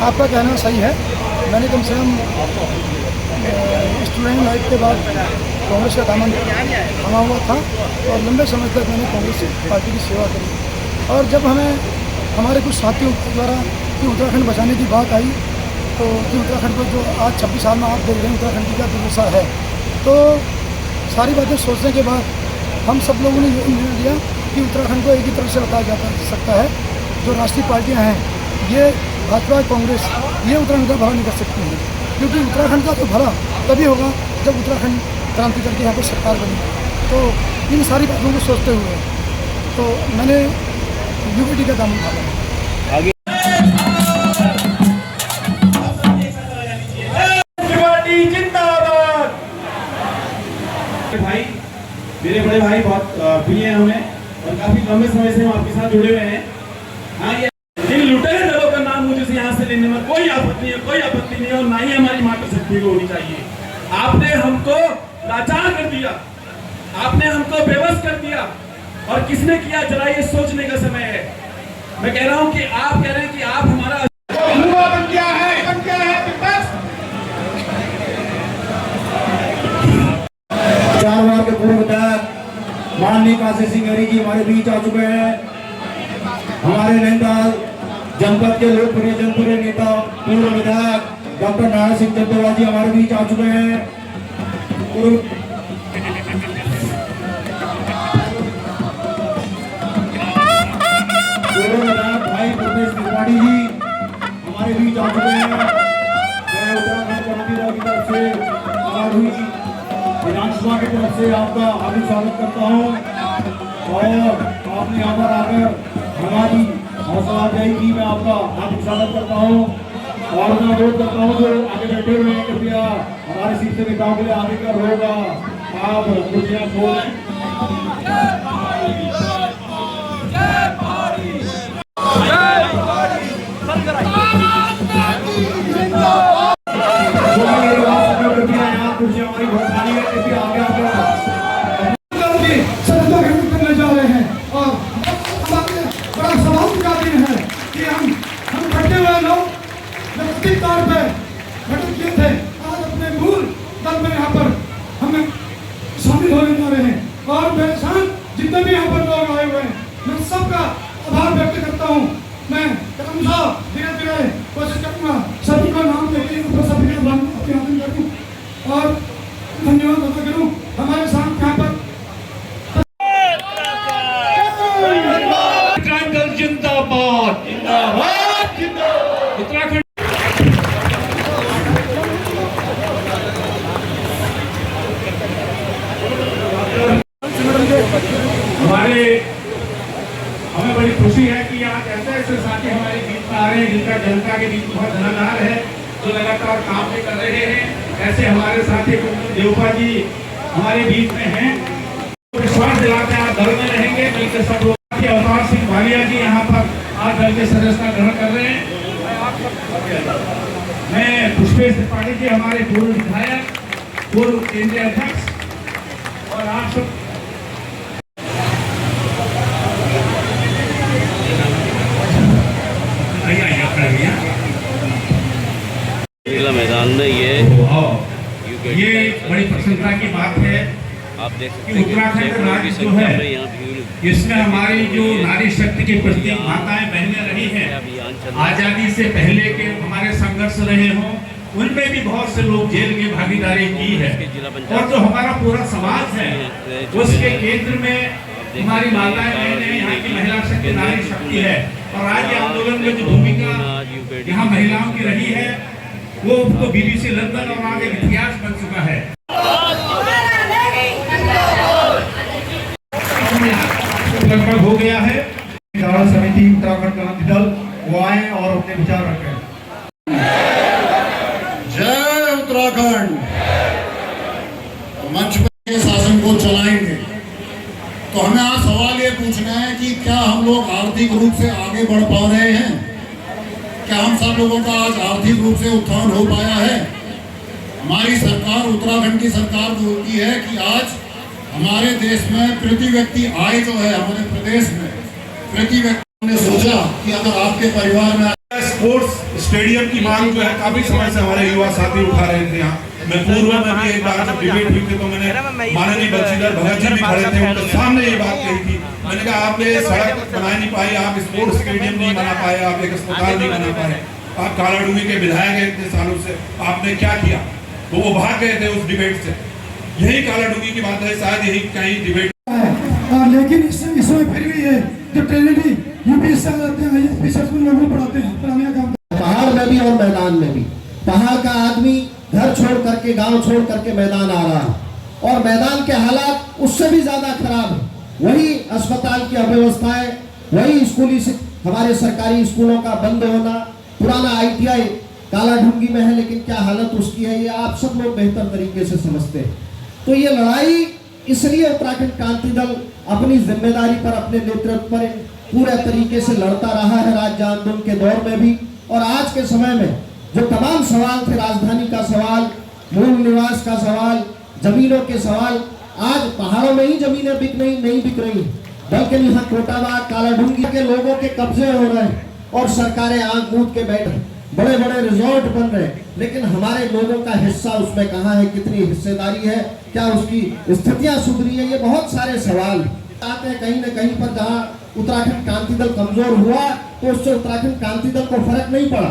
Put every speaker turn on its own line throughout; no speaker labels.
आपका कहना सही है। मैंने कम से कम स्टूडेंट लाइफ के बाद कांग्रेस का दामन थामा हुआ था और लंबे समय तक मैंने कांग्रेस पार्टी की सेवा करी। और जब हमें हमारे कुछ साथियों द्वारा कि उत्तराखंड बचाने की बात आई तो कि उत्तराखंड को जो आज 26 साल में आप देख रहे हैं उत्तराखंड की क्या दुर्दशा है, तो सारी बातें सोचने के बाद हम सब लोगों ने ये निर्णय लिया कि उत्तराखंड को एक ही तरफ से बताया जा सकता है। जो राष्ट्रीय पार्टियां हैं, ये भाजपा कांग्रेस, ये उत्तराखंड का भला नहीं कर सकती हैं, क्योंकि उत्तराखंड का तो भला तभी होगा जब उत्तराखंड क्रांति करके यहाँ पर सरकार बनी। तो इन सारी बातों को सोचते हुए तो मैंने यूपीटी का दामन थामा।
भाई, मेरे बड़े भाई बहुत प्रिय हैं हमें और काफी लंबे समय से हम आपके साथ जुड़े हुए हैं। हाँ, ये इन लुटेरे दलों का नाम मुझे से यहाँ से लेने में कोई आपत्ति है, कोई आपत्ति नहीं है और ना ही हमारी मातृशक्ति को होनी चाहिए। आपने हमको लाचार कर दिया, आपने हमको बेबस कर दिया और किसने किया, जरा ये सोचने का समय है। मैं कह रहा हूँ कि आप कह रहे हैं कि आप हमारा बन गया है,
चार बार के पूर्व विधायक माननीय काशी सिंह हरी जी हमारे बीच आ चुके हैं। हमारे नैनीताल जनपद के लोकप्रिय जनप्रिय नेता पूर्व विधायक डॉक्टर नारायण सिंह चंदोला जी हमारे बीच आ चुके हैं। पूर्व विधायक भाई प्रदेश त्रिपाठी जी हमारे बीच आ चुके हैं। मैं उत्तराखंड क्रांति दल की तरफ से हुई विधानसभा की तरफ से आपका हार्दिक स्वागत करता हूं और आपने यहाँ पर आकर हमारी हौसला अफजाई की, मैं आपका हार्दिक स्वागत करता हूं और मैं अनुरोध करता हूं जो आगे बैठे हुए हैं कृपया हमारे सीट से नेताओं के लिए आगे कर होगा आप कुर्सियां खोलें। कुर्सियां हमारी बहुत खाली है, कृपया आगे आगे करने जा रहे हैं और बड़ा सवाल का दिन है कि हम बैठे हुए लोग व्यक्तिगत तौर पर घटित किए थे, आज अपने मूल दल में यहाँ पर हमें शामिल होने जा रहे हैं और मेरे साथ जितने भी यहाँ पर लोग आए हुए हैं मैं सबका आभार व्यक्त करता हूँ। मैं क्रमशः धीरे धीरे कोशिश करूँगा सभी को नाम देके सभी का अभिवादन करूँ और धन्यवाद अदा करूं। हमारे साथ यहाँ पर उत्तराखंड जिंदाबाद, जिंदाबाद, जिंदाबाद उत्तराखंड। हमें बड़ी खुशी है कि आज ऐसे ऐसे साथी हमारे बीच में आ रहे हैं जिनका जनता के बीच बहुत धनाधार है, जो लगातार काम भी कर रहे हैं। ऐसे हमारे साथी देवपा जी हमारे बीच में हैं, विश्वास दिलाते हैं आप दल में रहेंगे मिलकर सब लोग। अवतार सिंह भालिया जी यहाँ पर आज दल के सदस्यता ग्रहण कर रहे हैं। मैं पुष्पेश त्रिपाठी जी हमारे पूर्व विधायक, पूर्व केंद्रीय अध्यक्ष और आप सब
मैदान में ये
बड़ी प्रसन्नता की बात है।
आप देख सकते
हैं उत्तराखंड राज्य जो है इसमें हमारी जो नारी शक्ति की प्रतीक माताएं बहनें रही हैं, आजादी से पहले के हमारे संघर्ष रहे हों उनमें भी बहुत से लोग जेल की भागीदारी की है और जो हमारा पूरा समाज है उसके केंद्र में हमारी माताएं बहनें, यहाँ की महिला शक्ति नारी शक्ति है और राज्य आंदोलन में जो भूमिका यहाँ महिलाओं की रही है वो तो BBC लंदन और आगे इतिहास बन चुका है। लगभग हो गया है। समिति उत्तराखंड क्रांति दल वो आए और अपने विचार रखें।
जय उत्तराखंड। मंच पर शासन को चलाएंगे तो हमें आज सवाल ये पूछना है कि क्या हम लोग आर्थिक रूप से आगे बढ़ पा रहे हैं? क्या हम सब लोगों का आज आर्थिक रूप से उत्थान हो पाया है? हमारी सरकार, उत्तराखंड की सरकार बोलती है कि आज हमारे देश में प्रति व्यक्ति आय जो है हमारे प्रदेश में प्रति व्यक्ति ने सोचा कि अगर आपके परिवार में
स्पोर्ट्स स्टेडियम की मांग जो है काफी समय से हमारे युवा साथी उठा रहे थे। यहाँ मैं पूर्व में भी एक बार जब डिबेट हुई थी तो मैंने माननीय बंशीधर भगत जी भी खड़े थे, उनके सामने ये बात कही थी। मैंने कहा आपने सड़क बना नहीं पाई, आप स्पोर्ट्स स्टेडियम नहीं बना पाए, आप एक अस्पताल नहीं बना पाए, आप कालाडूंगी के विधायक हैं इतने सालों से, आपने क्या किया? तो वो भाग गए थे उस डिबेट से। यही कालाडूंगी की बात है, शायद यही कहीं डिबेट।
लेकिन इसमें फिर भी है जो ट्रेनिटी यूपी से आते हैं, लोगों पढ़ाते हैं पुराने काम।
पहाड़ में भी और मैदान में भी पहाड़ का आदमी घर छोड़ करके, गांव छोड़ करके मैदान आ रहा है और मैदान के हालात उससे भी ज्यादा खराब है। वही अस्पताल की अव्यवस्थाएं, वही स्कूली हमारे सरकारी स्कूलों का बंद होना, पुराना ITI कालाढूंगी में है लेकिन क्या हालत उसकी है ये आप सब लोग बेहतर तरीके से समझते हैं। तो ये लड़ाई इसलिए उत्तराखंड क्रांति दल अपनी जिम्मेदारी पर, अपने नेतृत्व पर पूरे तरीके से लड़ता रहा है, राज्य आंदोलन के दौर में भी और आज के समय में जो तमाम सवाल थे, राजधानी का सवाल, मूल निवास का सवाल, जमीनों के सवाल, आज पहाड़ों में ही जमीनें नहीं बिक रही, बल्कि यहाँ कोटाबाग कालाढूंगी के लोगों के कब्जे हो रहे हैं और सरकारें आंख मूंद के बैठ, बड़े बड़े रिजॉर्ट बन रहे हैं, लेकिन हमारे लोगों का हिस्सा उसमें कहाँ है, कितनी हिस्सेदारी है, क्या उसकी स्थितियां सुधरी है, ये बहुत सारे सवाल आते हैं। कहीं न कहीं पर जहाँ उत्तराखंड क्रांति दल कमजोर हुआ तो उससे उत्तराखंड क्रांति दल को फर्क नहीं पड़ा,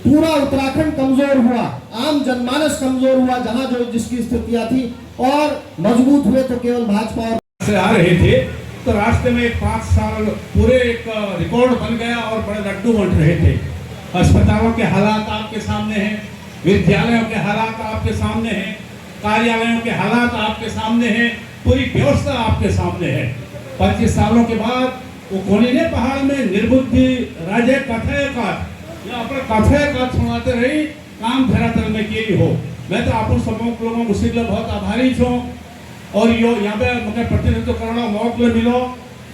पूरा उत्तराखंड कमजोर हुआ, आम जनमानस कमजोर हुआ, जहाँ जो जिसकी स्थितियां थी और मजबूत हुए तो केवल भाजपा
से आ रहे थे तो रास्ते में 5 साल पूरे एक रिकॉर्ड बन गया और बड़े लड्डू बन रहे थे। अस्पतालों के हालात आपके सामने हैं, विद्यालयों के हालात आपके सामने हैं, कार्यालयों के हालात आपके सामने हैं, पूरी व्यवस्था आपके सामने है। 25 सालों के बाद वो कोनी ने पहाड़ में निर्बुद्धि राजे कथे का कथे का सुनाते रही काम धरातल में किए हो। मैं तो आप सबों लोगों मुझसे बहुत आभारी छूँ और यो यहाँ पे मुझे प्रतिनिधित्व करना मौका मिलो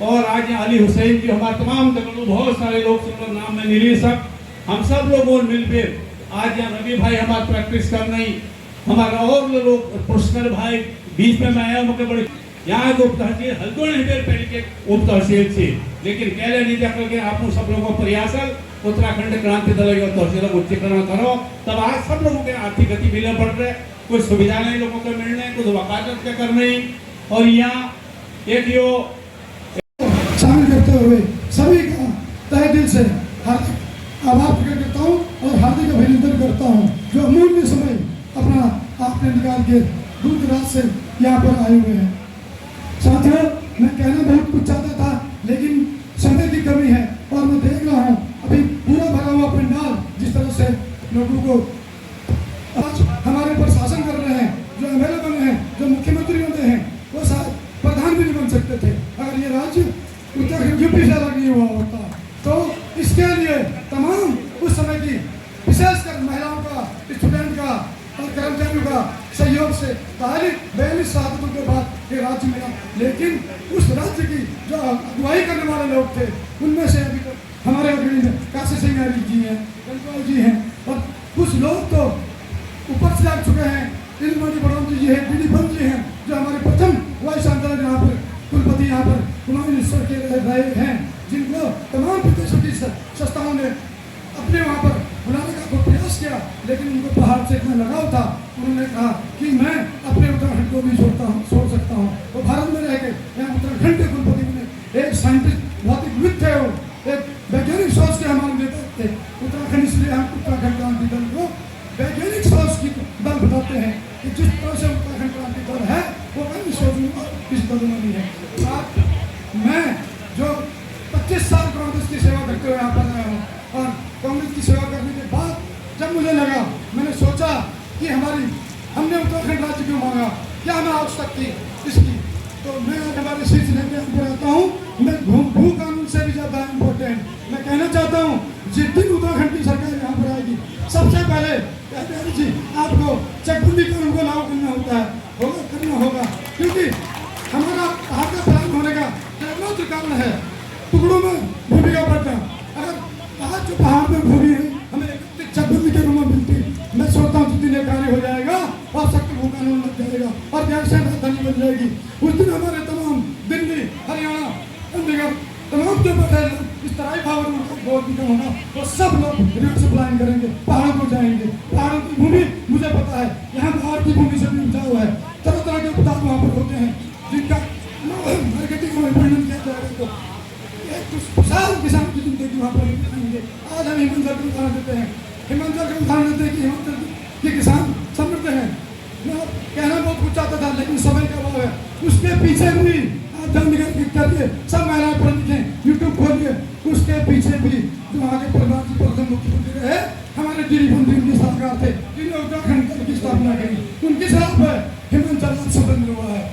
और आज यहाँ अली हुसैन जी हमारे तमाम बहुत सारे लोग नाम में नीली सब हम सब लोगों मिलकर आज यहाँ रवि भाई हमारे प्रैक्टिस कर रही, हमारा और लोग पुष्कर भाई बीच में मैं आया मुझे बड़ी यहाँ उप तहसील हल्दों पहले के उप तहसील थी, लेकिन कहले नहीं जाकर के आप सब लोगों प्रयास उत्तराखंड क्रांति दल तहसील उच्चीकरण करो, तब आज सब लोगों के आर्थिक गतिविधियां बढ़ रहे, कुछ सुविधा नहीं लोगों को मिल रहे, कुछ वकालत के कर रही और यहाँ एक यो
शामिल करते हुए सभी का तहे दिल से हार्दिक आभार प्रकट करता हूँ और हार्दिक अभिनंदन करता हूँ जो अमूल्य समय अपना आपने निकाल के दूर दराज से यहाँ पर आए हुए हैं। साथियों, मैं कहना बहुत कुछ चाहता था लेकिन समय की कमी है और मैं देख रहा हूँ अभी पूरा भरा हुआ पंडाल जिस तरह से लोगों को आज हमारे पर शासन कर रहे हैं, जो MLA बने हैं, जो मुख्यमंत्री बने हैं, वो प्रधान भी नहीं बन सकते थे अगर ये राज्य उत्तराखंड यूपी से अलग नहीं हुआ होता। तो इसके लिए तमाम उस समय की विशेषकर महिलाओं का, स्टूडेंट का और कर्मचारियों का सहयोग से 42 शहादतों के बाद ये राज्य मिला, लेकिन उस राज्य की जो अगुवाई करने वाले लोग थे उनमें से अभी हमारे अग्रणी काशी सिंह जी हैं, रंजपाल जी हैं और कुछ लोग तो ऊपर से लग चुके हैं, इंद्रमणि बड़ौती जी हैं, BD बंद जी हैं जो हमारे प्रथम वाइस चांसलर यहाँ पर कुलपति यहाँ पर कुमार के रहे हैं, जिनको तमाम प्रदेशों की संस्थाओं ने अपने वहाँ पर बुलाने का प्रयास किया, लेकिन उनको पहाड़ से इतना लगाव था, उन्होंने कहा कि मैं अपने उत्तराखंड को भी छोड़ सकता हूँ। वो भारत में रह के यहाँ उत्तराखंड के कुलपति बने, एक साइंटिस्ट भौतिकविद थे, वो एक वैज्ञानिक सोच के हमारे नेता थे। उत्तराखंड इसलिए हम उत्तराखंड क्रांति दल को वैज्ञानिक सोच की दल बताते हैं कि जिस तरह से उत्तराखंड क्रांति दल है वो अन्य सोच किस दल में नहीं है। आज मैं जो 25 साल कांग्रेस की सेवा करते हुए यहाँ पर आया हूँ और कांग्रेस की सेवा करने के बाद जब मुझे लगा, मैंने सोचा कि हमने उत्तराखंड राज्य क्यों मांगा, क्या हमें आवश्यकता थी इसकी, तो मैं आज हमारे शीर्ष नेता पर आता हूँ। मैं भू कानून से भी ज़्यादा इम्पोर्टेंट मैं कहना चाहता हूँ, जिस दिन उत्तराखंड की सरकार यहाँ पर आएगी सबसे पहले जी आपको चकबंदी कानून को लागू करना होता है, करना होगा, क्योंकि हमारा पहाड़ का प्लान होने का एकमात्र कारण है टुकड़ों में भूमि का बढ़ना। अगर आज जो पहाड़ में भूमि है हमें चकबंदी के रूप में मिलती, मैं सोचता हूँ जिस दिन एक कार्य हो जाएगा और सख्त भू कानून लग जाएगा और जैसे राजधानी बन जाएगी, उस दिन हमारे तमाम दिल्ली, हरियाणा, चंडीगढ़ तमाम जो बैठे इस तरह भाव बोल होगा वो सब लोग जाएंगे, पहाड़ों को जाएंगे। पहाड़ों की भूमि मुझे पता है, यहाँ पहाड़ की भूमि से भी उपजाऊ है। तरह तरह के पदार्थ वहाँ पर होते हैं जिनका मार्केटिंग में परिणाम किया जाएगा। तो एक साल किसान की जिंदगी वहाँ पर आएंगे। आज हम हिमाचल का उदाहरण देते हैं, हिमाचल का उदाहरण देते हैं कि हिमाचल के किसान समृद्ध हैं। मैं कहना बहुत कुछ चाहता था, लेकिन समय का अभाव है। उसके पीछे भी आप जल्द करके सब महिलाएं पढ़ लिखें, यूट्यूब खोलिए, उसके पीछे भी जो आगे परिवार की प्रथम मुख्यमंत्री रहे हमारे गिरिपंथी उनकी सरकार थे, जिन्होंने उत्तराखंड की स्थापना करी, उनके खिलाफ है हिमाचल स्वतंत्र हुआ है।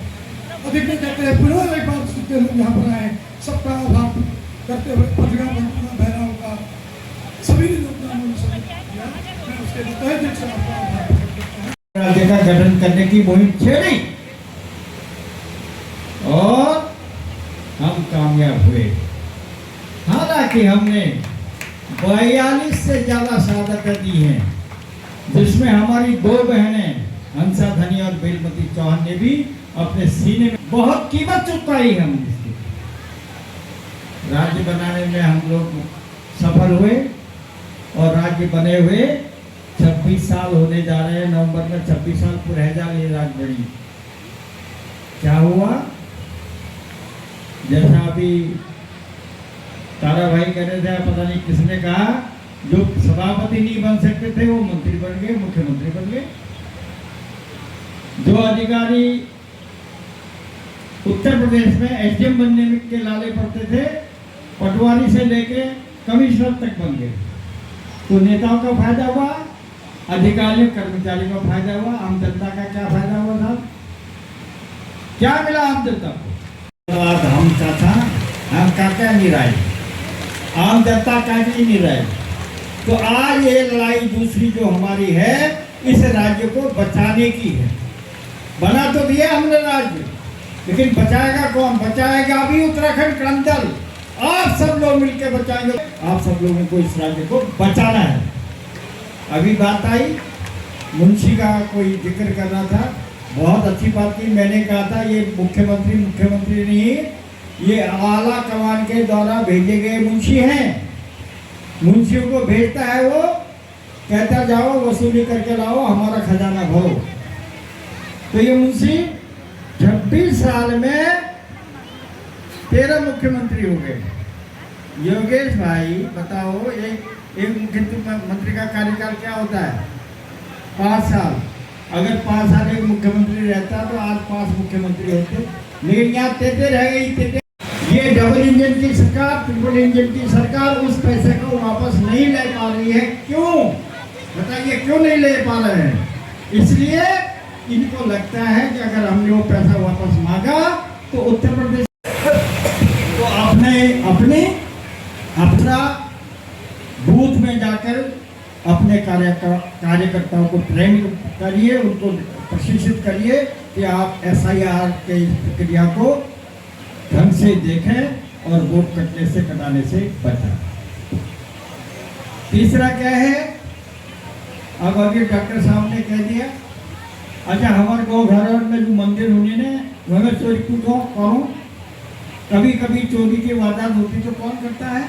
अधिक नहीं कहते हैं, पुनः एक बार सुनते लोग यहाँ पर आए, सबका आभार करते हुए पत्रकार बहराओं का सभी योगदान मैं उसके लिए तहे दिल से आपका आभार करता हूँ।
राज्य का गठन करने की मुहिम छेड़ी और हम कामयाब हुए। हालांकि हमने 42 से ज्यादा शहादतें दी हैं, जिसमें हमारी 2 बहनें हंसा धनी और बेलमती चौहान ने भी अपने सीने में बहुत कीमत चुकाई। हम राज्य बनाने में हम लोग सफल हुए और राज्य बने हुए 26 साल होने जा रहे हैं। नवंबर में 26 साल पूरे जा रहे राज्य बनी। क्या हुआ, जैसा अभी तारा भाई कह रहे थे, पता नहीं किसने कहा, जो सभापति नहीं बन सकते थे वो मंत्री बन गए, मुख्यमंत्री बन गए। जो अधिकारी उत्तर प्रदेश में एसडीएम बनने के लाले पड़ते थे, पटवारी से लेके कमिश्नर तक बन गए। तो नेताओं का फायदा हुआ, अधिकारियों कर्मचारियों का फायदा हुआ, आम जनता का क्या फायदा हुआ साहब? क्या मिला आम जनता को? हम चाचा हम काका नहीं रहे, आम जनता का नहीं रहे। तो आज ये लड़ाई दूसरी जो हमारी है, इस राज्य को बचाने की है। बना तो दिया हमने राज्य, लेकिन बचाएगा कौन? बचाएगा अभी उत्तराखंड क्रांति दल। आप सब लोग मिलकर बचाएंगे। आप सब लोगों को इस राज्य को बचाना है। अभी बात आई, मुंशी का कोई जिक्र कर रहा था, बहुत अच्छी बात की। मैंने कहा था ये मुख्यमंत्री नहीं, ये आला कमान के द्वारा भेजे गए मुंशी हैं। मुंशियों को भेजता है वो, कहता जाओ वसूली करके लाओ, हमारा खजाना भरो। तो ये मुंशी 26 साल में 13 मुख्यमंत्री हो गए। योगेश भाई बताओ, एक मुख्यमंत्री का कार्यकाल क्या होता है? 5 साल। अगर 5 साल एक मुख्यमंत्री रहता तो आज 5 मुख्यमंत्री होते, लेकिन यहाँ तेते रह गई। ये डबल इंजन की सरकार, ट्रिपल इंजन की सरकार उस पैसे को वापस नहीं ले पा रही है। क्यों बताइए, क्यों नहीं ले पा रहे हैं? इसलिए इनको लगता है कि अगर हमने वो पैसा वापस मांगा तो उत्तर प्रदेश तो अपना बूथ में जाकर अपने कार्यकर्ताओं को ट्रेन करिए, उनको प्रशिक्षित करिए कि आप SIR के इस प्रक्रिया को ढंग से देखें और वोट कटाने से बचाएं। तीसरा क्या है, अब अभी डॉक्टर साहब ने कह दिया, अच्छा हमारे गाँव घर में जो मंदिर होने ने वह चोरी को करो, कभी कभी चोरी की वारदात होती तो कौन करता है?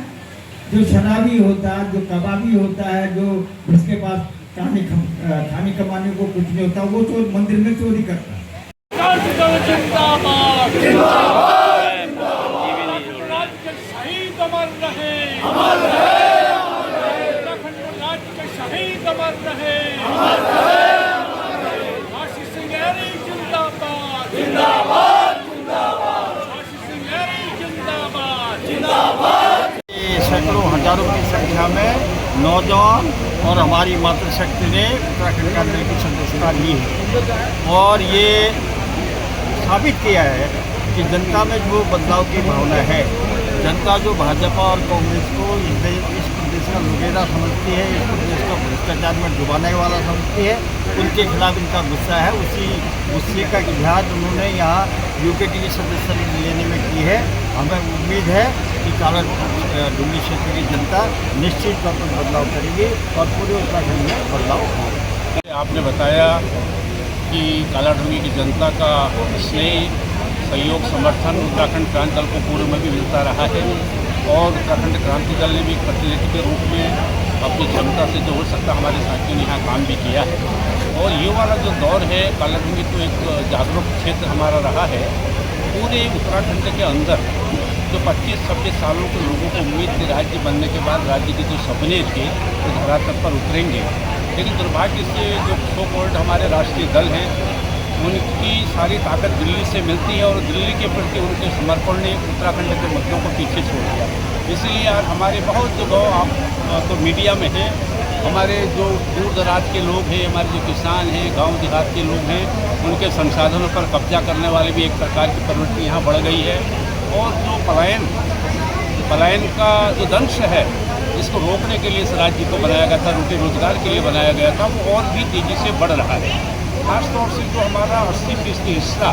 जो शराबी होता है, जो कबाबी होता है, जो जिसके पास खाने कमाने को कुछ नहीं होता, वो मंदिर में चोरी करता है।
सैकड़ों हजारों की संख्या में नौजवान और हमारी मातृशक्ति ने उत्तराखंड क्रांति की सदस्यता ली है और ये साबित किया है कि जनता में जो बदलाव की भावना है, जनता जो भाजपा और कांग्रेस को इस प्रदेश का लुटेरा समझती है, इस प्रदेश को भ्रष्टाचार में डुबाने वाला समझती है, उनके खिलाफ इनका गुस्सा है। उसी गुस्से का इजहार उन्होंने यहाँ UKT की सदस्यता लेने में की है। हमें उम्मीद है कि काला डूंगरी क्षेत्र की जनता निश्चित तौर पर बदलाव करेगी और पूरे उत्तराखंड में बदलाव होगा।
आपने बताया कि काला डूंगरी की जनता का स्नेह, सहयोग, समर्थन उत्तराखंड क्रांति दल को पूर्व में भी मिलता रहा है और उत्तराखंड क्रांति दल ने भी प्रतिनिधि के रूप में अपनी क्षमता से जो हो सकता हमारे साथियों ने यहाँ काम भी किया है। और ये वाला जो दौर है कालाढूंगी तो एक जागरूक क्षेत्र हमारा रहा है। पूरे उत्तराखंड के अंदर जो 25-26 सालों के लोगों को उम्मीद थी राज्य बनने के बाद राज्य के जो सपने थे वो धरातल पर उतरेंगे, लेकिन दुर्भाग्य से जो सो कॉल्ड हमारे राष्ट्रीय दल हैं उनकी सारी ताकत दिल्ली से मिलती है और दिल्ली के प्रति उनके समर्पण ने उत्तराखंड के मुद्दों को पीछे छोड़ दिया। इसलिए आज हमारे बहुत जो गाँव आप तो मीडिया में हैं, हमारे जो दूर दराज के लोग हैं, हमारे जो किसान हैं, गांव देहात के लोग हैं, उनके संसाधनों पर कब्जा करने वाले भी एक प्रकार की प्रवृत्ति यहाँ बढ़ गई है। और जो पलायन का जो दंश है जिसको रोकने के लिए इस राज्य को बनाया गया था, रोटी रोजगार के लिए बनाया गया था, वो और भी तेज़ी से बढ़ रहा है। खासतौर से जो हमारा 80% हिस्सा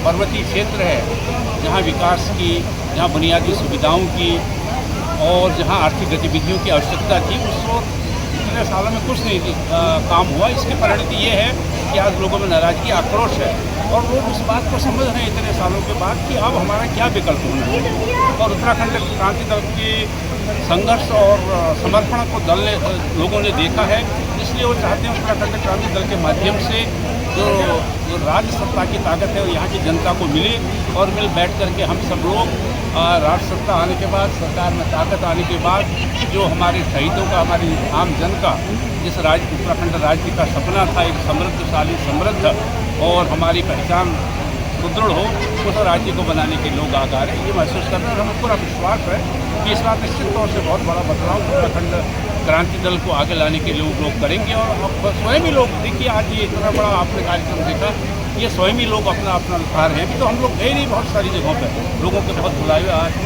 पर्वतीय क्षेत्र है, जहाँ विकास की, जहाँ बुनियादी सुविधाओं की और जहाँ आर्थिक गतिविधियों की आवश्यकता थी, उस वक्त इतने सालों में कुछ नहीं काम हुआ। इसकी परिणति ये है कि आज लोगों में नाराजगी, आक्रोश है और लोग उस बात को समझ रहे हैं इतने सालों के बाद कि अब हमारा क्या विकल्प होना है। और उत्तराखंड क्रांति दल के संघर्ष और समर्पण को लोगों ने देखा है, इसलिए वो चाहते हैं उत्तराखंड क्रांति दल के माध्यम से जो राज्य सत्ता की ताकत है वो यहाँ की जनता को मिले और मिल बैठ करके हम सब लोग राज्य सत्ता आने के बाद, सरकार में ताकत आने के बाद जो हमारे शहीदों का, हमारी आम जन का जिस उत्तराखंड राज्य का सपना था, एक समृद्धशाली, समृद्ध और हमारी पहचान सुदृढ़ हो, उस राज्य को बनाने के लोग आगार हैं, ये महसूस कर रहे हैं। और हमें पूरा विश्वास है कि इस बार निश्चित तौर से बहुत बड़ा बदलाव उत्तराखंड क्रांति दल को आगे लाने के लिए लोग करेंगे। और स्वयं ही लोग, देखिए आज ये इतना बड़ा आपने कार्यक्रम देखा, ये स्वयं ही लोग अपना उतार हैं। अभी तो हम लोग गए नहीं बहुत सारी जगहों पर, लोगों के बहुत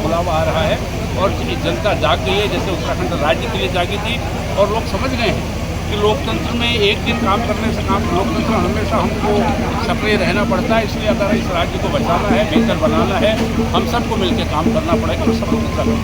बुलावा आ रहा है और जनता जाग गई है, जैसे उत्तराखंड राज्य के लिए जागी थी। और लोग समझ गए हैं कि लोकतंत्र में एक दिन काम करने से काम, लोकतंत्र हमेशा हमको सक्रिय रहना पड़ता है। इसलिए अगर इस राज्य को बचाना है, बेहतर बनाना है, हम सबको मिलकर काम करना पड़ेगा और सब लोग उत्तराखंड